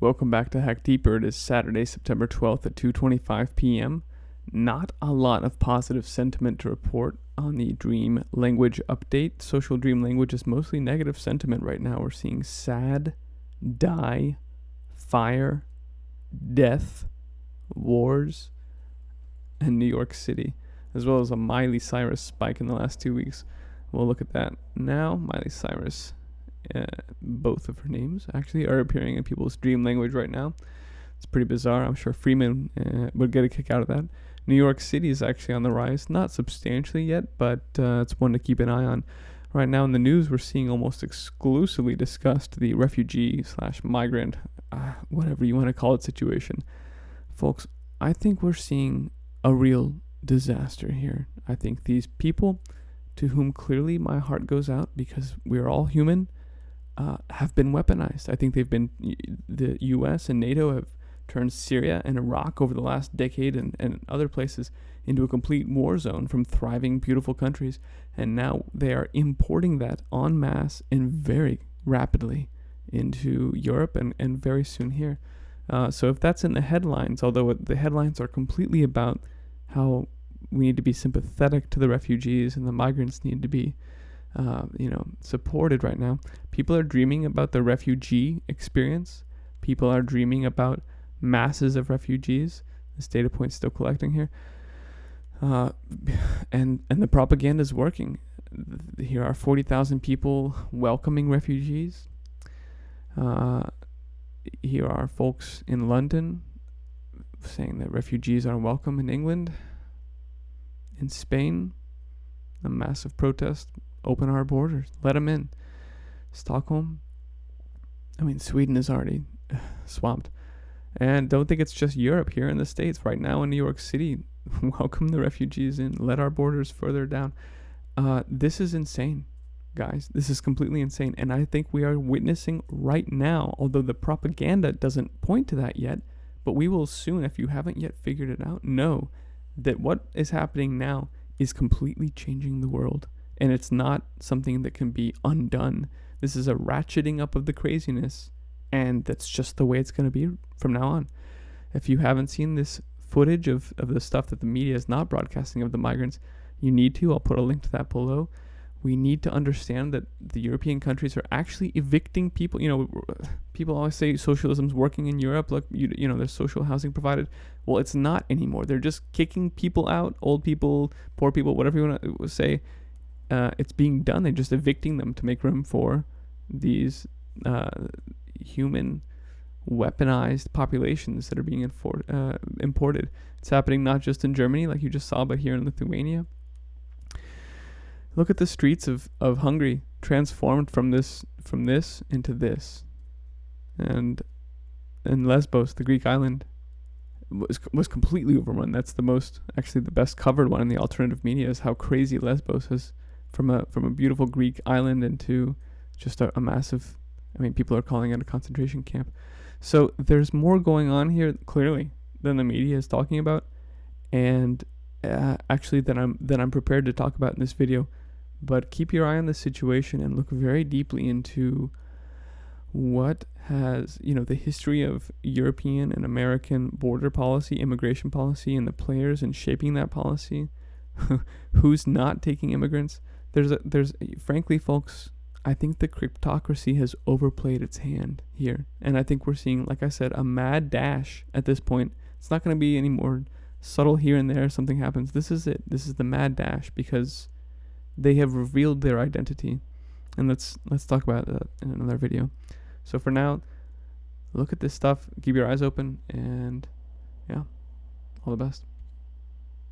Welcome back to Hack Deeper. It is Saturday, September 12th at 2:25 p.m. Not a lot of positive sentiment to report on the dream language update. Social dream language is mostly negative sentiment right now. We're seeing sad, die, fire, death, wars, and New York City, as well as a Miley Cyrus spike in the last 2 weeks. We'll look at that now. Miley Cyrus. Both of her names actually are appearing in people's dream language right now. It's pretty bizarre. I'm sure Freeman would get a kick out of that. New York City is actually on the rise, not substantially yet, but it's one to keep an eye on. Right now in the news, we're seeing almost exclusively discussed the refugee / migrant, whatever you want to call it, situation. Folks, I think we're seeing a real disaster here. I think these people, to whom clearly my heart goes out because we are all human, have been weaponized. I think the U.S. and NATO have turned Syria and Iraq over the last decade and other places into a complete war zone from thriving, beautiful countries. And now they are importing that en masse and very rapidly into Europe and very soon here. So if that's in the headlines, although the headlines are completely about how we need to be sympathetic to the refugees and the migrants need to be supported right now. People are dreaming about the refugee experience. People are dreaming about masses of refugees. This data point's still collecting here. And the propaganda is working. Here are 40,000 people welcoming refugees. Here are folks in London saying that refugees are welcome in England. In Spain, a massive protest. Open our borders. Let them in. Stockholm. Sweden is already swamped. And don't think it's just Europe. Here in the States, right now in New York City, welcome the refugees in. Let our borders further down. This is insane, guys. This is completely insane. And I think we are witnessing right now, although the propaganda doesn't point to that yet, but we will soon, if you haven't yet figured it out, know that what is happening now is completely changing the world. And it's not something that can be undone. This is a ratcheting up of the craziness. And that's just the way it's going to be from now on. If you haven't seen this footage of the stuff that the media is not broadcasting of the migrants, you need to. I'll put a link to that below. We need to understand that the European countries are actually evicting people. People always say socialism's working in Europe. Look, there's social housing provided. Well, it's not anymore. They're just kicking people out, old people, poor people, whatever you want to say. It's being done. They're just evicting them to make room for these human weaponized populations that are being imported. It's happening not just in Germany, like you just saw, but here in Lithuania. Look at the streets of Hungary, transformed from this into this. And Lesbos, the Greek island, was completely overrun. That's the best covered one in the alternative media, is how crazy Lesbos has from a beautiful Greek island into just a massive, people are calling it a concentration camp. So there's more going on here clearly than the media is talking about, and actually that I'm prepared to talk about in this video. But keep your eye on this situation and look very deeply into what has, the history of European and American border policy, immigration policy, and the players in shaping that policy. Who's not taking immigrants? There's frankly, folks, I think the cryptocracy has overplayed its hand here. And I think we're seeing, like I said, a mad dash at this point. It's not going to be any more subtle here and there. Something happens. This is it. This is the mad dash because they have revealed their identity. And let's talk about that in another video. So for now, look at this stuff. Keep your eyes open. And yeah, all the best.